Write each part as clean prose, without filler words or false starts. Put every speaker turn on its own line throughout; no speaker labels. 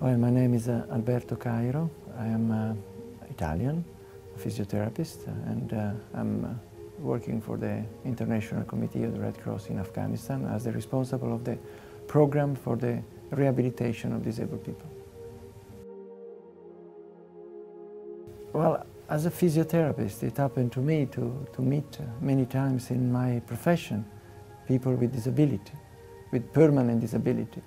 Well, my name is Alberto Cairo. I am Italian, a physiotherapist, and I'm working for the International Committee of the Red Cross in Afghanistan as the responsible of the program for the rehabilitation of disabled people. Well, as a physiotherapist, it happened to me to meet many times in my profession people with disability, with permanent disability.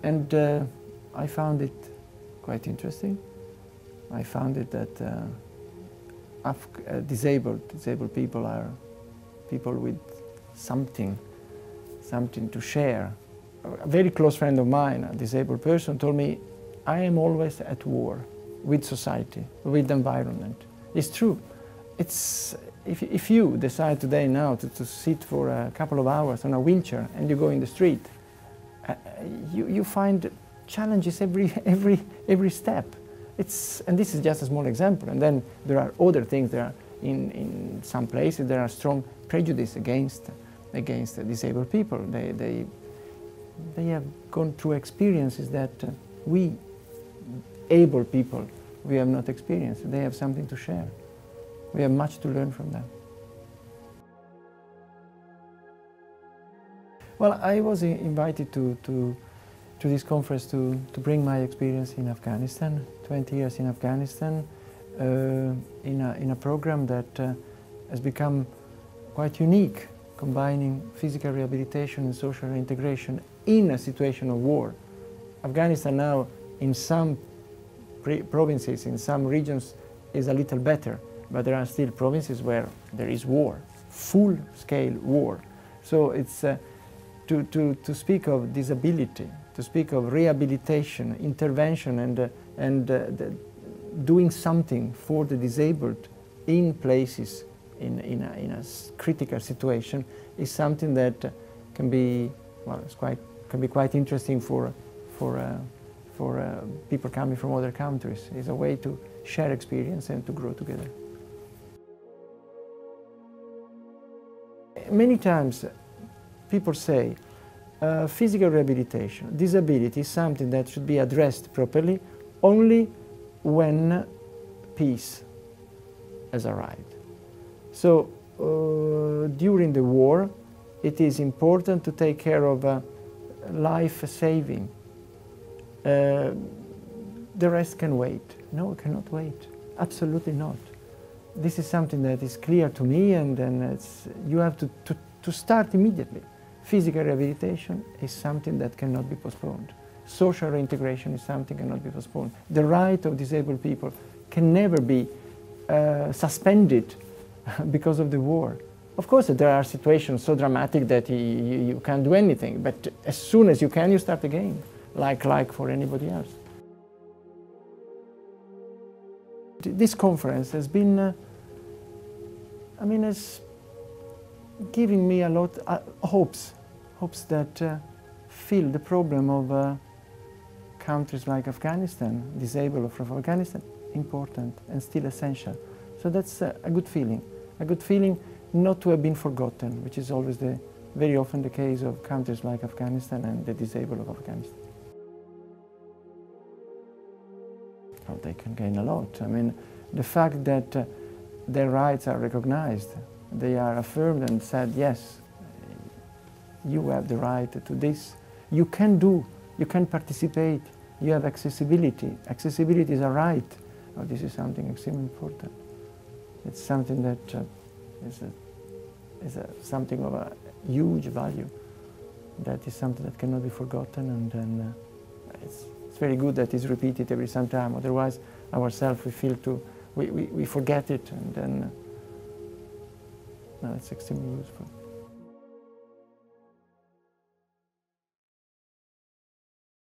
And I found it quite interesting. I found it that disabled people are people with something to share. A very close friend of mine, a disabled person, told me, I am always at war with society, with the environment. It's true. It's, if you decide today now to sit for a couple of hours on a wheelchair and you go in the street, you find challenges every step. And this is just a small example. And then there are other things. There are in some places there are strong prejudice against disabled people. They have gone through experiences that we able people we have not experienced. They have something to share. We have much to learn from them. Well, I was invited to this conference to bring my experience in Afghanistan, 20 years in Afghanistan, in a program that has become quite unique, combining physical rehabilitation and social integration in a situation of war. Afghanistan now, in some provinces, in some regions, is a little better, but there are still provinces where there is war, full-scale war. So it's to speak of disability, to speak of rehabilitation, intervention, and doing something for the disabled in places in a critical situation is something that can be, well, can be quite interesting for people coming from other countries. It's a way to share experience and to grow together. Many times people say physical rehabilitation, disability is something that should be addressed properly only when peace has arrived. So during the war it is important to take care of life-saving. The rest can wait. No, it cannot wait. Absolutely not. This is something that is clear to me, and then you have to start immediately. Physical rehabilitation is something that cannot be postponed. Social reintegration is something that cannot be postponed. The right of disabled people can never be suspended because of the war. Of course, there are situations so dramatic that you can't do anything, but as soon as you can, you start again, like for anybody else. This conference has been, it's giving me a lot of hopes that feel the problem of countries like Afghanistan, disabled from Afghanistan, important and still essential. So that's a good feeling not to have been forgotten, which is always very often the case of countries like Afghanistan and the disabled of Afghanistan. Well, they can gain a lot. The fact that their rights are recognized, they are affirmed and said, yes, you have the right to this. You can participate, you have accessibility. Accessibility is a right. Oh, this is something extremely important. It's something that is something of a huge value. That is something that cannot be forgotten, and then it's very good that it's repeated every some time. Otherwise, ourselves we forget it, and then no, it's extremely useful.